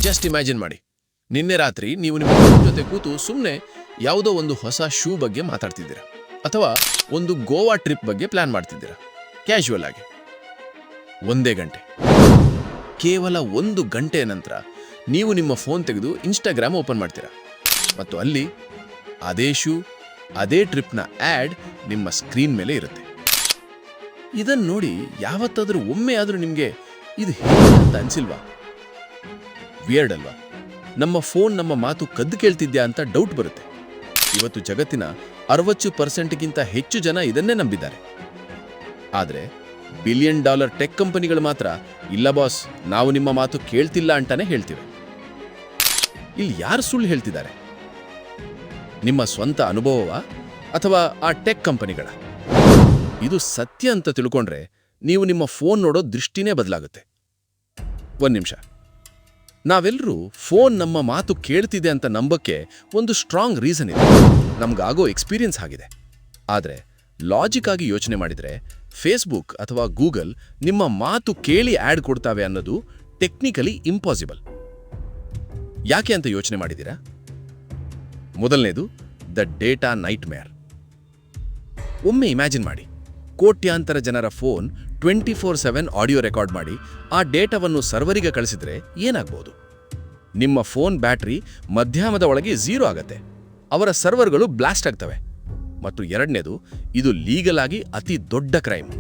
Just imagine ಮಾಡಿ, ನಿನ್ನೆ ರಾತ್ರಿ ನೀವು ನಿಮ್ಮ ಫ್ರೆಂಡ್ ಜೊತೆ ಕೂತು ಸುಮ್ಮನೆ ಯಾವುದೋ ಒಂದು ಹೊಸ ಶೂ ಬಗ್ಗೆ ಮಾತಾಡ್ತಿದ್ದೀರಾ, ಅಥವಾ ಒಂದು ಗೋವಾ ಟ್ರಿಪ್ ಬಗ್ಗೆ ಪ್ಲಾನ್ ಮಾಡ್ತಿದ್ದೀರಾ ಕ್ಯಾಶುವಲ್ ಆಗಿ. ಒಂದೇ ಗಂಟೆ, ಕೇವಲ 1 ಗಂಟೆಯ ನಂತರ ನೀವು ನಿಮ್ಮ ಫೋನ್ ತೆಗೆದು ಇನ್ಸ್ಟಾಗ್ರಾಮ್ ಓಪನ್ ಮಾಡ್ತೀರಾ ಮತ್ತು ಅಲ್ಲಿ ಅದೇ ಶೂ, ಅದೇ ಟ್ರಿಪ್ನ ಆ್ಯಡ್ ನಿಮ್ಮ ಸ್ಕ್ರೀನ್ ಮೇಲೆ ಇರುತ್ತೆ. ಇದನ್ನು ನೋಡಿ ಯಾವತ್ತಾದರೂ ಒಮ್ಮೆ ಆದರೂ ನಿಮಗೆ ಇದು ಹೇಗೆ ಅಂತ ಅನಿಸಿಲ್ವಾ? ವಿಯರ್ಡ್ ಅಲ್ವಾ? ನಮ್ಮ ಫೋನ್ ನಮ್ಮ ಮಾತು ಕದ್ದು ಕೇಳ್ತಿದ್ಯಾ ಅಂತ ಡೌಟ್ ಬರುತ್ತೆ. ಇವತ್ತು ಜಗತ್ತಿನ 60% ಹೆಚ್ಚು ಜನ ಇದನ್ನೇ ನಂಬಿದ್ದಾರೆ. ಆದರೆ $1 ಬಿಲಿಯನ್ ಟೆಕ್ ಕಂಪನಿಗಳು ಮಾತ್ರ ಇಲ್ಲ ಬಾಸ್, ನಾವು ನಿಮ್ಮ ಮಾತು ಕೇಳ್ತಿಲ್ಲ ಅಂತಾನೆ ಹೇಳ್ತಿವೆ. ಇಲ್ಲಿ ಯಾರು ಸುಳ್ಳು ಹೇಳ್ತಿದ್ದಾರೆ? ನಿಮ್ಮ ಸ್ವಂತ ಅನುಭವವಾ ಅಥವಾ ಆ ಟೆಕ್ ಕಂಪನಿಗಳ? ಇದು ಸತ್ಯ ಅಂತ ತಿಳ್ಕೊಂಡ್ರೆ ನೀವು ನಿಮ್ಮ ಫೋನ್ ನೋಡೋ ದೃಷ್ಟಿನೇ ಬದಲಾಗುತ್ತೆ. 1 ನಿಮಿಷ, ನಾವೆಲ್ಲರೂ ಫೋನ್ ನಮ್ಮ ಮಾತು ಕೇಳ್ತಿದೆ ಅಂತ ನಂಬಕ್ಕೆ ಒಂದು ಸ್ಟ್ರಾಂಗ್ ರೀಸನ್ ಇದೆ, ನಮ್ಗಾಗೋ ಎಕ್ಸ್ಪೀರಿಯನ್ಸ್ ಆಗಿದೆ. ಆದರೆ ಲಾಜಿಕ್ ಆಗಿ ಯೋಚನೆ ಮಾಡಿದರೆ ಫೇಸ್ಬುಕ್ ಅಥವಾ ಗೂಗಲ್ ನಿಮ್ಮ ಮಾತು ಕೇಳಿ ಆ್ಯಡ್ ಕೊಡ್ತಾವೆ ಅನ್ನೋದು ಟೆಕ್ನಿಕಲಿ ಇಂಪಾಸಿಬಲ್. ಯಾಕೆ ಅಂತ ಯೋಚನೆ ಮಾಡಿದ್ದೀರಾ? ಮೊದಲನೇದು, ದ ಡೇಟಾ ನೈಟ್ ಮೇರ್. ಒಮ್ಮೆ ಇಮ್ಯಾಜಿನ್ ಮಾಡಿ, ಕೋಟ್ಯಾಂತರ ಜನರ ಫೋನ್ 24/7 ಆಡಿಯೋ ರೆಕಾರ್ಡ್ ಮಾಡಿ ಆ ಡೇಟಾವನ್ನು ಸರ್ವರಿಗೆ ಕಳಿಸಿದ್ರೆ ಏನಾಗ್ಬೋದು? ನಿಮ್ಮ ಫೋನ್ ಬ್ಯಾಟ್ರಿ ಮಧ್ಯಾಹ್ನದ ಒಳಗೆ 0 ಆಗತ್ತೆ, ಅವರ ಸರ್ವರ್ಗಳು ಬ್ಲಾಸ್ಟ್ ಆಗ್ತವೆ. ಮತ್ತು ಎರಡನೇದು, ಇದು ಲೀಗಲ್ ಆಗಿ ಅತಿ ದೊಡ್ಡ ಕ್ರೈಮ್.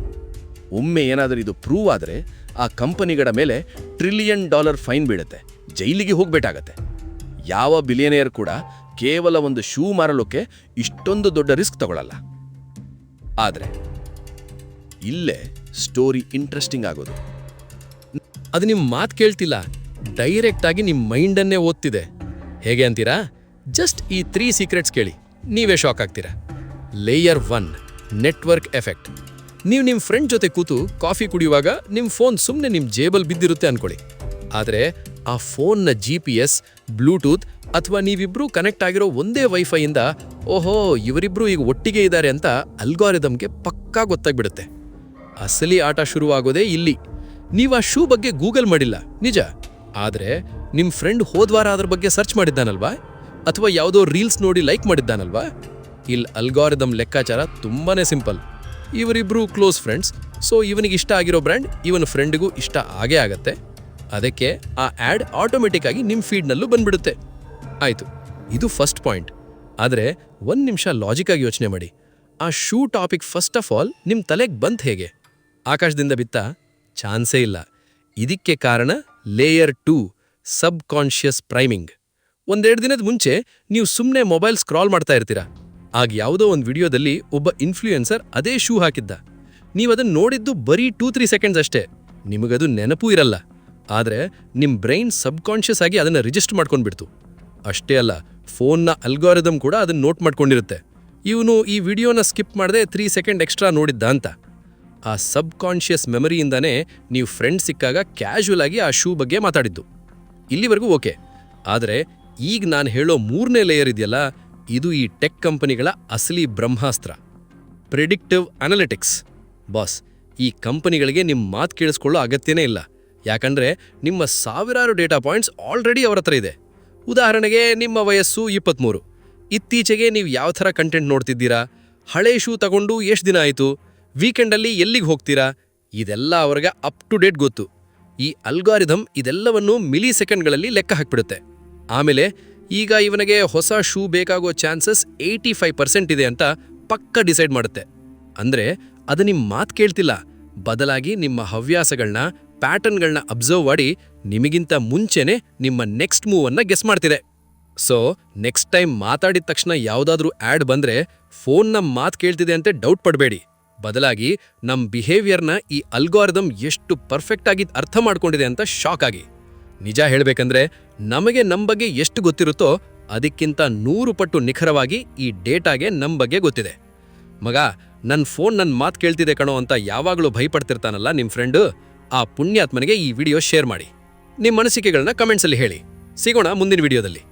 ಒಮ್ಮೆ ಏನಾದರೂ ಇದು ಪ್ರೂವ್ ಆದರೆ ಆ ಕಂಪನಿಗಳ ಮೇಲೆ $1 ಟ್ರಿಲಿಯನ್ ಫೈನ್ ಬೀಳುತ್ತೆ, ಜೈಲಿಗೆ ಹೋಗ್ಬೇಕಾಗತ್ತೆ. ಯಾವ ಬಿಲಿಯನೇರ್ ಕೂಡ ಕೇವಲ ಒಂದು ಶೂ ಮಾರಲೋಕೆ ಇಷ್ಟೊಂದು ದೊಡ್ಡ ರಿಸ್ಕ್ ತಗೊಳ್ಳಲ್ಲ. ಆದರೆ ಇಲ್ಲೇ ಸ್ಟೋರಿ ಇಂಟ್ರೆಸ್ಟಿಂಗ್ ಆಗೋದು. ಅದು ನಿಮ್ಮ ಮಾತು ಕೇಳ್ತಿಲ್ಲ, ಡೈರೆಕ್ಟ್ ಆಗಿ ನಿಮ್ಮ ಮೈಂಡನ್ನೇ ಓದ್ತಿದೆ. ಹೇಗೆ ಅಂತೀರಾ? ಜಸ್ಟ್ ಈ 3 ಸೀಕ್ರೆಟ್ಸ್ ಕೇಳಿ, ನೀವೇ ಶಾಕ್ ಆಗ್ತೀರಾ. Layer 1, network effect. ನೀವು ನಿಮ್ಮ ಫ್ರೆಂಡ್ ಜೊತೆ ಕೂತು ಕಾಫಿ ಕುಡಿಯುವಾಗ ನಿಮ್ಮ ಫೋನ್ ಸುಮ್ಮನೆ ನಿಮ್ಮ ಜೇಬಲ್ ಬಿದ್ದಿರುತ್ತೆ ಅನ್ಕೊಳ್ಳಿ. ಆದರೆ ಆ ಫೋನ್ನ GPS, ಬ್ಲೂಟೂತ್ ಅಥವಾ ನೀವಿಬ್ರೂ ಕನೆಕ್ಟ್ ಆಗಿರೋ ಒಂದೇ ವೈಫೈಯಿಂದ ಓಹೋ ಇವರಿಬ್ರು ಈಗ ಒಟ್ಟಿಗೆ ಇದ್ದಾರೆ ಅಂತ ಅಲ್ಗಾರಿದಮ್ಗೆ ಪಕ್ಕಾ ಗೊತ್ತಾಗ್ಬಿಡುತ್ತೆ. ಅಸಲಿ ಆಟ ಶುರುವಾಗೋದೇ ಇಲ್ಲಿ. ನೀವು ಆ ಶೂ ಬಗ್ಗೆ ಗೂಗಲ್ ಮಾಡಿಲ್ಲ ನಿಜ, ಆದರೆ ನಿಮ್ಮ ಫ್ರೆಂಡ್ ಹೋದ್ವಾರ ಅದ್ರ ಬಗ್ಗೆ ಸರ್ಚ್ ಮಾಡಿದ್ದಾನಲ್ವಾ, ಅಥವಾ ಯಾವುದೋ ರೀಲ್ಸ್ ನೋಡಿ ಲೈಕ್ ಮಾಡಿದ್ದಾನಲ್ವಾ? ಇಲ್ಲಿ ಅಲ್ಗಾರಿದಮ್ ಲೆಕ್ಕಾಚಾರ ತುಂಬಾನೇ ಸಿಂಪಲ್. ಇವರಿಬ್ರು ಕ್ಲೋಸ್ ಫ್ರೆಂಡ್ಸ್, ಸೊ ಇವನಿಗೆ ಇಷ್ಟ ಆಗಿರೋ ಬ್ರ್ಯಾಂಡ್ ಇವನ ಫ್ರೆಂಡ್ಗೂ ಇಷ್ಟ ಆಗೇ ಆಗತ್ತೆ. ಅದಕ್ಕೆ ಆ ಆ್ಯಡ್ ಆಟೋಮೆಟಿಕ್ ಆಗಿ ನಿಮ್ಮ ಫೀಡ್ನಲ್ಲೂ ಬಂದ್ಬಿಡುತ್ತೆ. ಆಯಿತು, ಇದು ಫಸ್ಟ್ ಪಾಯಿಂಟ್. ಆದರೆ 1 ನಿಮಿಷ ಲಾಜಿಕ್ ಆಗಿ ಯೋಚನೆ ಮಾಡಿ. ಆ shoe topic first of all ನಿಮ್ಮ ತಲೆಗೆ ಬಂತು ಹೇಗೆ? ಆಕಾಶದಿಂದ ಬಿತ್ತಾ? ಚಾನ್ಸೇ ಇಲ್ಲ. ಇದಕ್ಕೆ ಕಾರಣ ಲೇಯರ್ 2, ಸಬ್ ಕಾನ್ಷಿಯಸ್ ಪ್ರೈಮಿಂಗ್. 1-2 ದಿನದ ಮುಂಚೆ ನೀವು ಸುಮ್ಮನೆ ಮೊಬೈಲ್ ಸ್ಕ್ರಾಲ್ ಮಾಡ್ತಾ ಇರ್ತೀರಾ. ಆಗ ಯಾವುದೋ ಒಂದು ವಿಡಿಯೋದಲ್ಲಿ ಒಬ್ಬ ಇನ್ಫ್ಲೂಯೆನ್ಸರ್ ಅದೇ ಶೂ ಹಾಕಿದ್ದ. ನೀವದನ್ನು ನೋಡಿದ್ದು ಬರೀ 2-3 ಸೆಕೆಂಡ್ಸ್ ಅಷ್ಟೇ, ನಿಮಗದು ನೆನಪೂ ಇರಲ್ಲ. ಆದರೆ ನಿಮ್ಮ ಬ್ರೈನ್ ಸಬ್ಕಾನ್ಷಿಯಸ್ ಆಗಿ ಅದನ್ನು ರಿಜಿಸ್ಟರ್ ಮಾಡ್ಕೊಂಡ್ಬಿಡ್ತು. ಅಷ್ಟೇ ಅಲ್ಲ, ಫೋನ್ನ ಅಲ್ಗಾರಿದಮ್ ಕೂಡ ಅದನ್ನು ನೋಟ್ ಮಾಡ್ಕೊಂಡಿರುತ್ತೆ. ಇವನು ಈ ವಿಡಿಯೋನ ಸ್ಕಿಪ್ ಮಾಡದೆ 3 ಸೆಕೆಂಡ್ ಎಕ್ಸ್ಟ್ರಾ ನೋಡಿದ್ದ ಅಂತ. ಆ ಸಬ್ಕಾನ್ಷಿಯಸ್ ಮೆಮರಿಯಿಂದಾನೇ ನೀವು ಫ್ರೆಂಡ್ ಸಿಕ್ಕಾಗ ಕ್ಯಾಶುವಲ್ ಆಗಿ ಆ ಶೂ ಬಗ್ಗೆ ಮಾತಾಡಿದ್ದು. ಇಲ್ಲಿವರೆಗೂ ಓಕೆ. ಆದರೆ ಈಗ ನಾನು ಹೇಳೋ 3ನೇ ಲೇಯರ್ ಇದೆಯಲ್ಲ, ಇದು ಈ ಟೆಕ್ ಕಂಪನಿಗಳ ಅಸಲಿ ಬ್ರಹ್ಮಾಸ್ತ್ರ, ಪ್ರಿಡಿಕ್ಟಿವ್ ಅನಾಲಿಟಿಕ್ಸ್. ಬಾಸ್, ಈ ಕಂಪನಿಗಳಿಗೆ ನಿಮ್ಮ ಮಾತು ಕೇಳಿಸ್ಕೊಳ್ಳೋ ಅಗತ್ಯನೇ ಇಲ್ಲ. ಯಾಕಂದ್ರೆ ನಿಮ್ಮ ಸಾವಿರಾರು ಡೇಟಾ ಪಾಯಿಂಟ್ಸ್ ಆಲ್ರೆಡಿ ಅವರ ಹತ್ರ ಇದೆ. ಉದಾಹರಣೆಗೆ, ನಿಮ್ಮ ವಯಸ್ಸು 23, ಇತ್ತೀಚೆಗೆ ನೀವು ಯಾವ ಥರ ಕಂಟೆಂಟ್ ನೋಡ್ತಿದ್ದೀರಾ, ಹಳೆ ಶೂ ತಗೊಂಡು ಎಷ್ಟು ದಿನ ಆಯಿತು, ವೀಕೆಂಡಲ್ಲಿ ಎಲ್ಲಿಗೆ ಹೋಗ್ತೀರಾ, ಇದೆಲ್ಲ ಅವ್ರಿಗೆ ಅಪ್ ಟು ಡೇಟ್ ಗೊತ್ತು. ಈ ಅಲ್ಗಾರಿದಮ್ ಇದೆಲ್ಲವನ್ನು ಮಿಲಿ ಸೆಕೆಂಡ್ಗಳಲ್ಲಿ ಲೆಕ್ಕ ಹಾಕ್ಬಿಡುತ್ತೆ. ಆಮೇಲೆ ಈಗ ಇವನಿಗೆ ಹೊಸ ಶೂ ಬೇಕಾಗೋ ಚಾನ್ಸಸ್ 85% ಇದೆ ಅಂತ ಪಕ್ಕ ಡಿಸೈಡ್ ಮಾಡುತ್ತೆ. ಅಂದರೆ ಅದು ನಿಮ್ಮ ಮಾತು ಕೇಳ್ತಿಲ್ಲ, ಬದಲಾಗಿ ನಿಮ್ಮ ಹವ್ಯಾಸಗಳನ್ನ, ಪ್ಯಾಟರ್ನ್ಗಳನ್ನ ಅಬ್ಸರ್ವ್ ಮಾಡಿ ನಿಮಗಿಂತ ಮುಂಚೆನೆ ನಿಮ್ಮ ನೆಕ್ಸ್ಟ್ ಮೂವನ್ನು ಗೆಸ್ ಮಾಡ್ತಿದೆ. ಸೊ ನೆಕ್ಸ್ಟ್ ಟೈಮ್ ಮಾತಾಡಿದ ತಕ್ಷಣ ಯಾವುದಾದ್ರೂ ಆ್ಯಡ್ ಬಂದರೆ ಫೋನ್ ನಮ್ಮ ಮಾತು ಕೇಳ್ತಿದೆ ಅಂತ ಡೌಟ್ ಪಡಬೇಡಿ. ಬದಲಾಗಿ ನಮ್ಮ ಬಿಹೇವಿಯರ್ನ ಈ ಅಲ್ಗಾರಿದಮ್ ಎಷ್ಟು ಪರ್ಫೆಕ್ಟ್ ಆಗಿ ಅರ್ಥ ಮಾಡ್ಕೊಂಡಿದೆ ಅಂತ ಶಾಕ್ ಆಗಿ. ನಿಜ ಹೇಳಬೇಕಂದ್ರೆ, ನಮಗೆ ನಮ್ಮ ಬಗ್ಗೆ ಎಷ್ಟು ಗೊತ್ತಿರುತ್ತೋ ಅದಕ್ಕಿಂತ 100 ಪಟ್ಟು ನಿಖರವಾಗಿ ಈ ಡೇಟಾಗೆ ನಮ್ಮ ಬಗ್ಗೆ ಗೊತ್ತಿದೆ. ಮಗ, ನನ್ನ ಫೋನ್ ನನ್ನ ಮಾತು ಕೇಳ್ತಿದೆ ಕಣೋ ಅಂತ ಯಾವಾಗಲೂ ಭಯಪಡ್ತಿರ್ತಾನಲ್ಲ ನಿಮ್ಮ ಫ್ರೆಂಡು, ಆ ಪುಣ್ಯಾತ್ಮನಿಗೆ ಈ ವಿಡಿಯೋ ಶೇರ್ ಮಾಡಿ. ನಿಮ್ಮ ಅನಿಸಿಕೆಗಳನ್ನ ಕಮೆಂಟ್ಸಲ್ಲಿ ಹೇಳಿ. ಸಿಗೋಣ ಮುಂದಿನ ವಿಡಿಯೋದಲ್ಲಿ.